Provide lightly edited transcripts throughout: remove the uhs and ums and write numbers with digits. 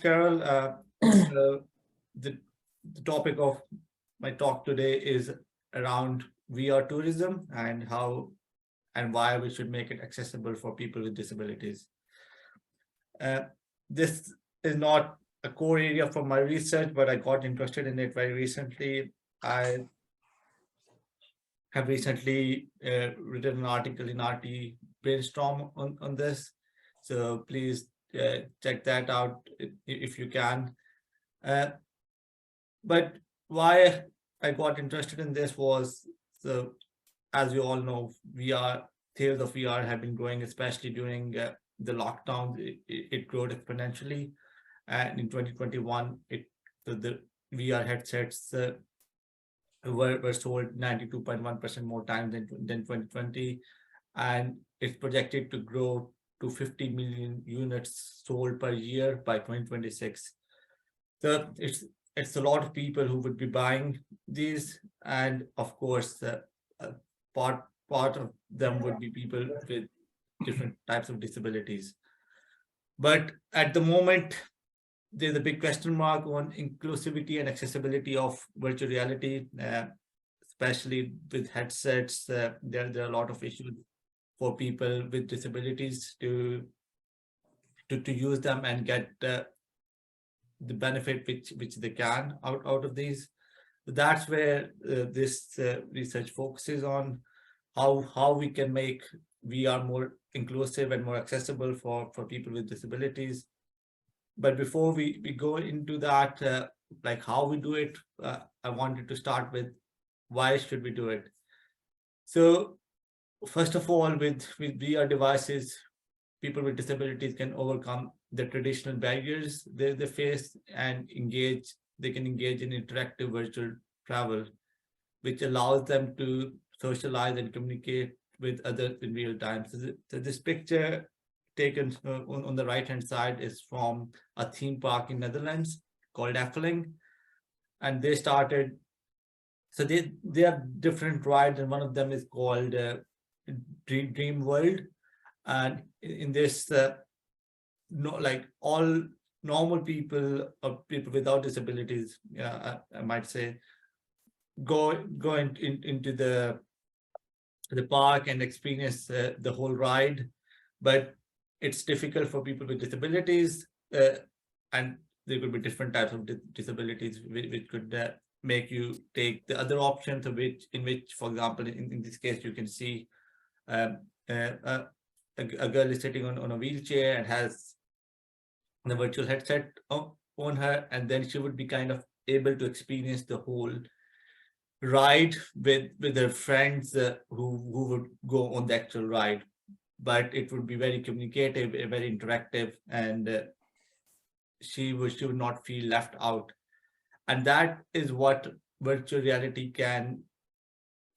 Carol. So the, the topic of my talk today is around VR tourism and how and why we should make it accessible for people with disabilities. Uh, this is not a core area for my research, but I got interested in it very recently. I have recently written an article in RT Brainstorm on this. So please check that out if you can. Uh, but why I got interested in this was, so as you all know, VR, sales of VR have been growing, especially during the lockdown. It grew exponentially. And in 2021, the VR headsets were sold 92.1% more times than 2020. And it's projected to grow to 50 million units sold per year by 2026. So it's a lot of people who would be buying these, and of course, part of them would be people with different types of disabilities. But at the moment, there's a big question mark on inclusivity and accessibility of virtual reality, especially with headsets. There are a lot of issues for people with disabilities to use them and get the benefit which they can out of these. That's where this research focuses on how we can make VR more inclusive and more accessible for people with disabilities. But before we go into that, like how we do it, I wanted to start with why should we do it. So first of all, with VR devices, people with disabilities can overcome the traditional barriers they face and they can engage in interactive virtual travel, which allows them to socialize and communicate with others in real time. So this picture taken on the right hand side is from a theme park in Netherlands called Efteling, and they started. So they have different rides, and one of them is called Dream World. And in this, no, like all normal people or people without disabilities, I might say, go into the park and experience the whole ride. But it's difficult for people with disabilities, and there could be different types of disabilities which could make you take the other options, in which, for example, in this case, you can see um, a girl is sitting on a wheelchair and has the virtual headset on her, and then she would be kind of able to experience the whole ride with her friends who would go on the actual ride. But it would be very communicative, very interactive, and she would not feel left out. And that is what virtual reality can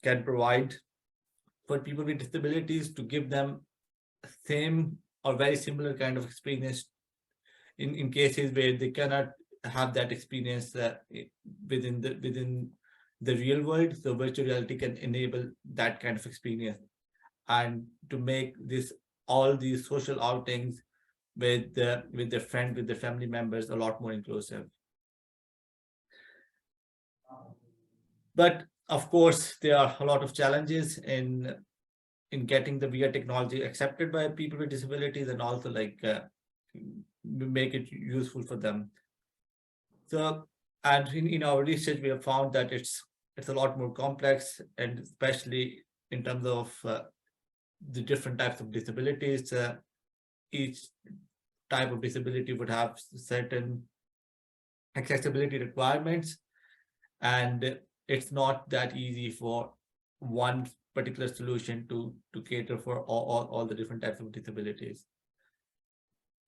provide for people with disabilities, to give them same or very similar kind of experience in cases where they cannot have that experience within the real world. So virtual reality can enable that kind of experience, and to make all these social outings with their friends, with their family members, a lot more inclusive. But of course, there are a lot of challenges in getting the VR technology accepted by people with disabilities, and also like make it useful for them. So, and in our research, we have found that it's a lot more complex, and especially in terms of the different types of disabilities. Each type of disability would have certain accessibility requirements, and it's not that easy for one particular solution to cater for all the different types of disabilities.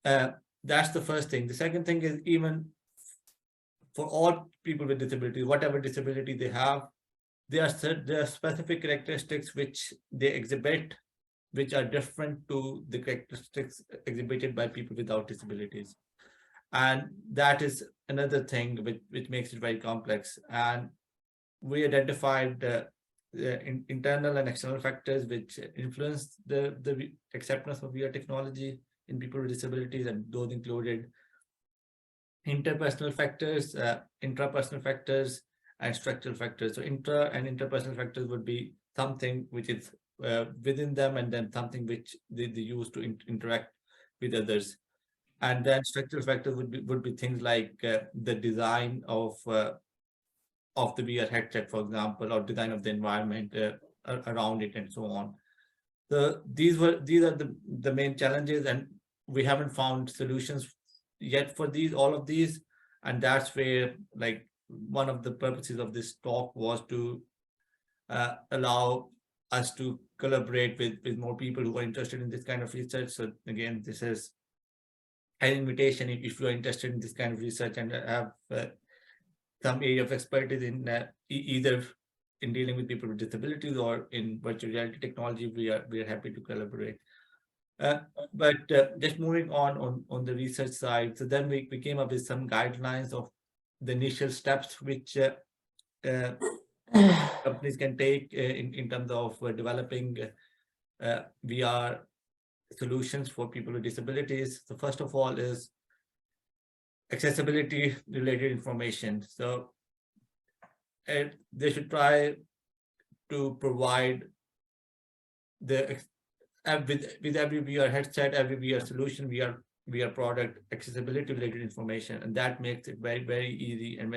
That's the first thing. The second thing is, even for all people with disabilities, whatever disability they have, there are specific characteristics which they exhibit, which are different to the characteristics exhibited by people without disabilities. And that is another thing which makes it very complex. And we identified internal and external factors which influence the acceptance of VR technology in people with disabilities, and those included interpersonal factors, intrapersonal factors, and structural factors. So intra and interpersonal factors would be something which is within them, and then something which they use to interact with others. And then structural factors would be things like the design of the VR headset, for example, or design of the environment around it, and so on. So these are the main challenges, and we haven't found solutions yet for all of these. And that's where, like, one of the purposes of this talk was to allow us to collaborate with more people who are interested in this kind of research. So again, this is an invitation if you are interested in this kind of research and have some area of expertise in either in dealing with people with disabilities or in virtual reality technology, we are happy to collaborate. But just moving on the research side, so then we came up with some guidelines of the initial steps which companies can take in terms of developing VR solutions for people with disabilities. So first of all is accessibility related information. So they should try to provide the with every VR headset, every VR solution, VR product, accessibility related information, and that makes it very easy and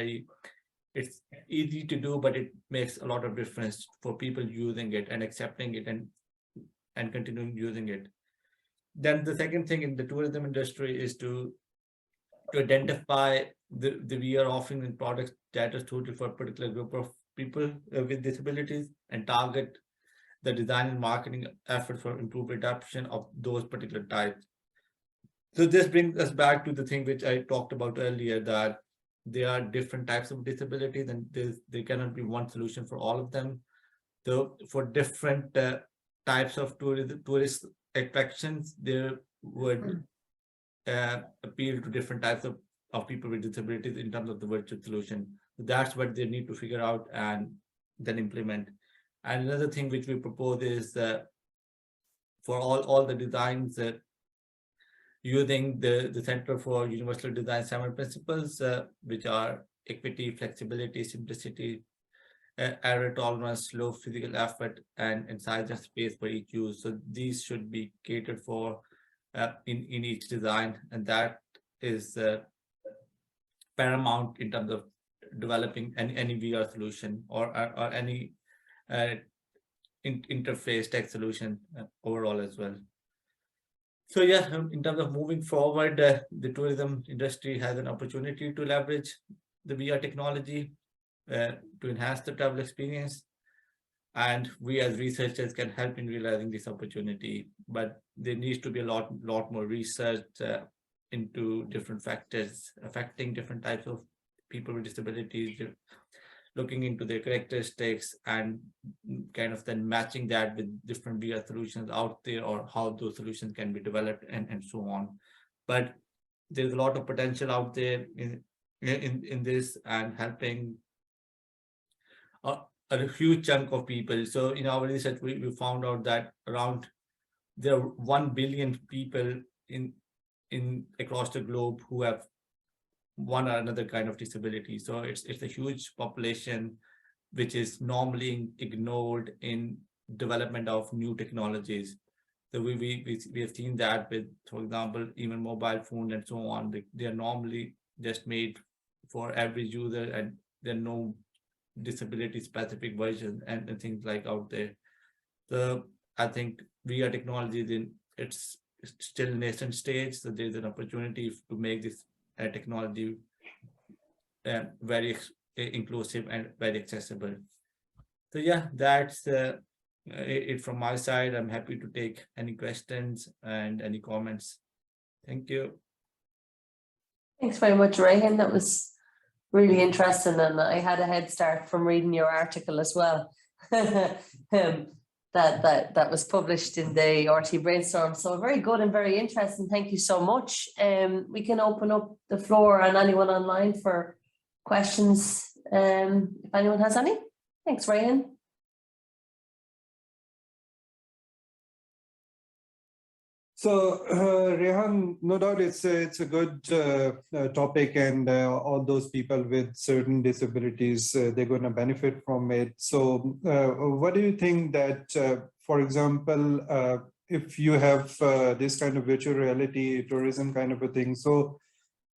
it's easy to do, but it makes a lot of difference for people using it and accepting it and continuing using it. Then the second thing in the tourism industry is to identify the VR offering and products that are suited for a particular group of people with disabilities, and target the design and marketing effort for improved adoption of those particular types. So this brings us back to the thing which I talked about earlier, that there are different types of disabilities, and there cannot be one solution for all of them. So for different types of tourist attractions, there would appeal to different types of people with disabilities in terms of the virtual solution. So that's what they need to figure out and then implement. And another thing which we propose is for all the designs using the Center for Universal Design 7 principles, which are equity, flexibility, simplicity, error tolerance, low physical effort, and size and space for each use. So these should be catered for in each design, and that is paramount in terms of developing any VR solution or any interface tech solution overall as well. So yeah, in terms of moving forward, the tourism industry has an opportunity to leverage the VR technology to enhance the travel experience, and we as researchers can help in realizing this opportunity. But there needs to be a lot more research into different factors affecting different types of people with disabilities, looking into their characteristics and kind of then matching that with different VR solutions out there, or how those solutions can be developed and so on. But there's a lot of potential out there in this, and helping a huge chunk of people. So in our research, we found out that around there are 1 billion people in across the globe who have one or another kind of disability. So it's a huge population which is normally ignored in development of new technologies. So we have seen that with, for example, even mobile phones and so on. They are normally just made for average user, and there are no disability specific versions and things like out there. So I think VR technology is it's still nascent stage. So there's an opportunity to make this technology very inclusive and very accessible. So yeah, that's it from my side. I'm happy to take any questions and any comments. Thank you. Thanks very much, Rayhan. That was really interesting, and I had a head start from reading your article as well. That was published in the RT Brainstorm. So very good and very interesting. Thank you so much. We can open up the floor and anyone online for questions, if anyone has any. Thanks, Rayhan. So, Rehan, no doubt it's a good topic, and all those people with certain disabilities, they're going to benefit from it. So, what do you think that, for example, if you have this kind of virtual reality tourism kind of a thing, so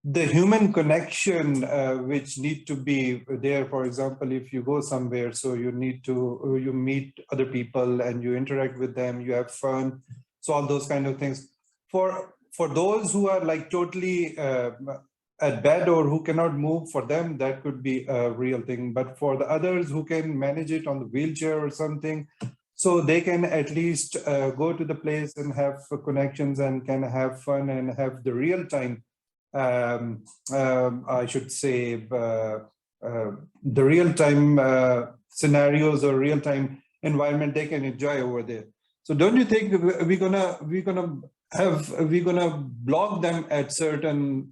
the human connection which need to be there, for example, if you go somewhere, so you need to, you meet other people and you interact with them, you have fun, so all those kind of things. For those who are like totally at bed or who cannot move, for them that could be a real thing, but for the others who can manage it on the wheelchair or something, so they can at least go to the place and have connections and can have fun and have the real time, I should say, the real-time scenarios or real-time environment they can enjoy over there. So don't you think we're gonna block them at certain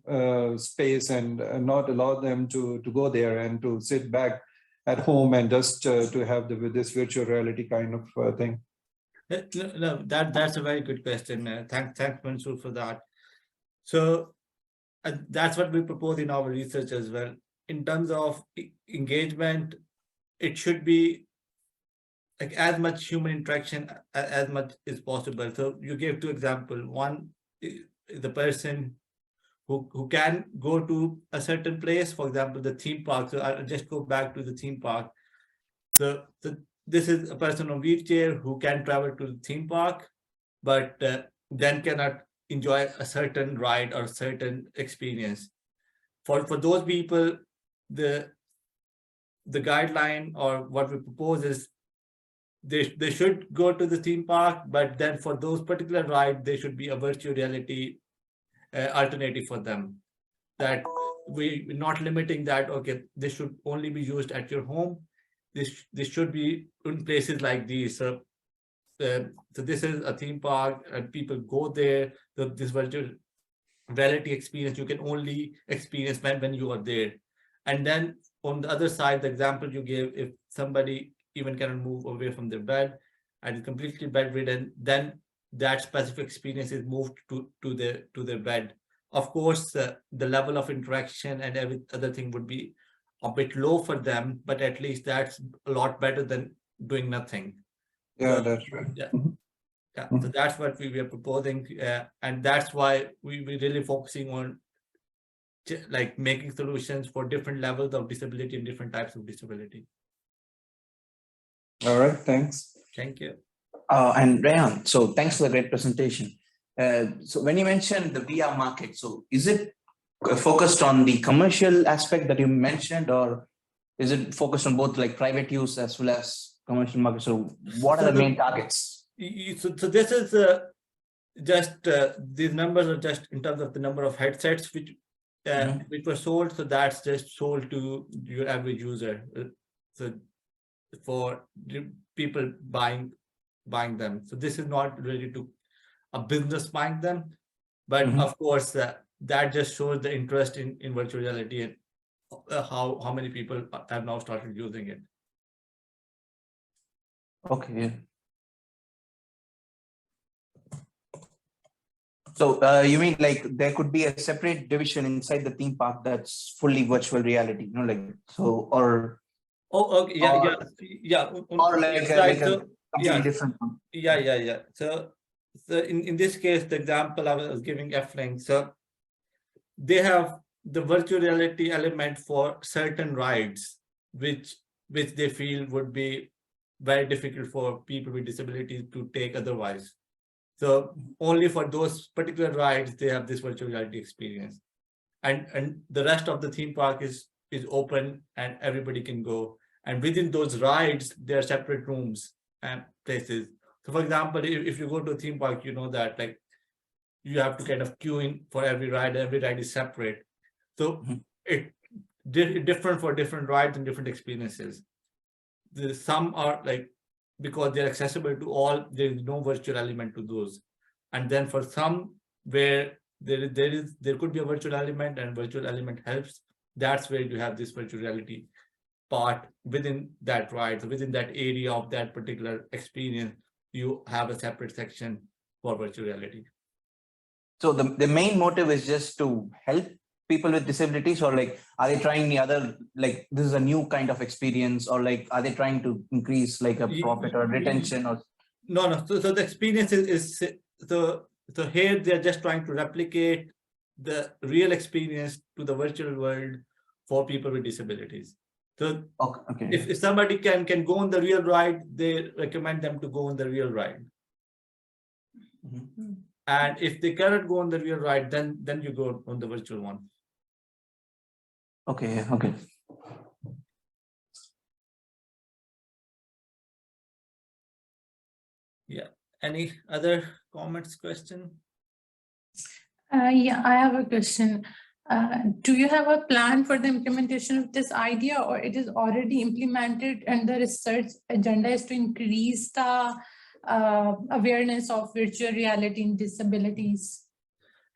space and not allow them to go there and to sit back at home and just to have this virtual reality kind of thing? No, that's a very good question. Thanks, Mansoor, for that. So that's what we propose in our research as well. In terms of engagement, it should be like as much human interaction as much as possible. So you gave two examples. One, the person who can go to a certain place, for example, the theme park. So I'll just go back to the theme park. So this is a person on wheelchair who can travel to the theme park, but then cannot enjoy a certain ride or certain experience. For those people, the guideline or what we propose is they should go to the theme park, but then for those particular rides, there should be a virtual reality alternative for them. That we're not limiting that, okay, this should only be used at your home. This should be in places like these. So this is a theme park and people go there. This virtual reality experience you can only experience when you are there. And then on the other side, the example you gave, if somebody even cannot move away from their bed and is completely bedridden, then that specific experience is moved to their bed. Of course, the level of interaction and every other thing would be a bit low for them, but at least that's a lot better than doing nothing. Yeah, So, that's right. yeah. Yeah, so that's what we were proposing, and that's why we're really focusing on like making solutions for different levels of disability and different types of disability. All right, thanks. Thank you. And Rehan, so thanks for the great presentation. So when you mentioned the VR market, so is it focused on the commercial aspect that you mentioned, or is it focused on both like private use as well as commercial market? So what are the main targets? So this is just these numbers are just in terms of the number of headsets which were sold. So that's just sold to your average user. So for people buying them. So this is not related to a business buying them, but of course that just shows the interest in virtual reality and how many people have now started using it. Okay. Yeah. So you mean like there could be a separate division inside the theme park that's fully virtual reality, you know, like so, or okay, yeah, or like right, a so, completely different one. Yeah. So in this case, the example I was giving Efling, so they have the virtual reality element for certain rides, which they feel would be very difficult for people with disabilities to take otherwise. So only for those particular rides, they have this virtual reality experience. And the rest of the theme park is open and everybody can go. And within those rides, there are separate rooms and places. So for example, if you go to a theme park, you know that like you have to kind of queue in for every ride is separate. So it's different for different rides and different experiences. Some are like, because they're accessible to all, there is no virtual element to those. And then for some where there could be a virtual element and virtual element helps, that's where you have this virtual reality part within that ride. So within that area of that particular experience, you have a separate section for virtual reality. So the main motive is just to help people with disabilities, or like, are they trying the other, like, this is a new kind of experience, or like, are they trying to increase like a profit or retention or? No. So the experience is so here they're just trying to replicate the real experience to the virtual world for people with disabilities. So Okay. if somebody can go on the real ride, they recommend them to go on the real ride. Mhm. And if they cannot go on the real ride, then you go on the virtual one. Okay. Yeah. Any other comments, question? Yeah, I have a question. Do you have a plan for the implementation of this idea, or it is already implemented and the research agenda is to increase the awareness of virtual reality in disabilities?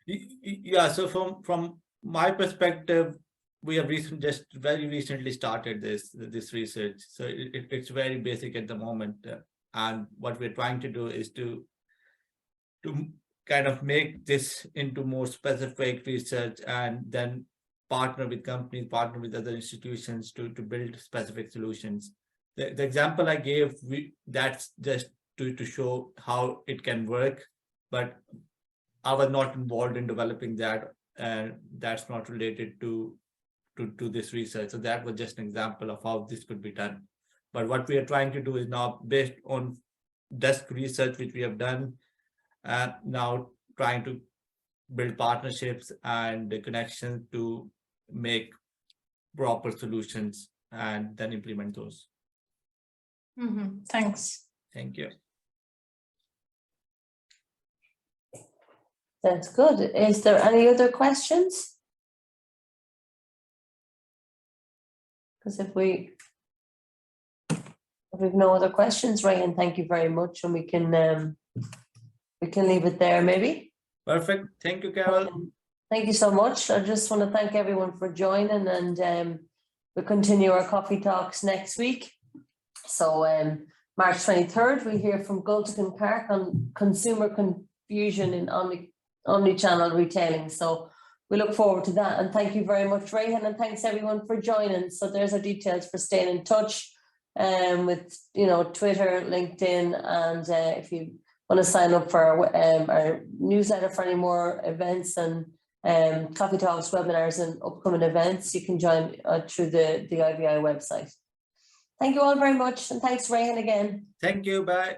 Yeah, so from my perspective, we have just very recently started this research. So it's very basic at the moment. And what we're trying to do is to kind of make this into more specific research, and then partner with companies, partner with other institutions to build specific solutions. The example I gave, that's just to show how it can work, but I was not involved in developing that, and that's not related to this research. So that was just an example of how this could be done. But what we are trying to do is now, based on desk research which we have done, and now trying to build partnerships and the connections to make proper solutions and then implement those. Thanks. Thank you. That's good. Is there any other questions? Because if we've no other questions, Ryan, thank you very much, and we can leave it there maybe. Perfect. Thank you, Carol. Thank you so much. I just want to thank everyone for joining, and we'll continue our coffee talks next week. So March 23rd, we hear from Gultagan Park on consumer confusion in omni-channel retailing. So we look forward to that, and thank you very much, Rayhan, and thanks everyone for joining. So there's our details for staying in touch with Twitter, LinkedIn, and if you want to sign up for our newsletter for any more events and coffee talks, webinars, and upcoming events, you can join through the IVI website. Thank you all very much, and thanks, Rayhan, again. Thank you. Bye.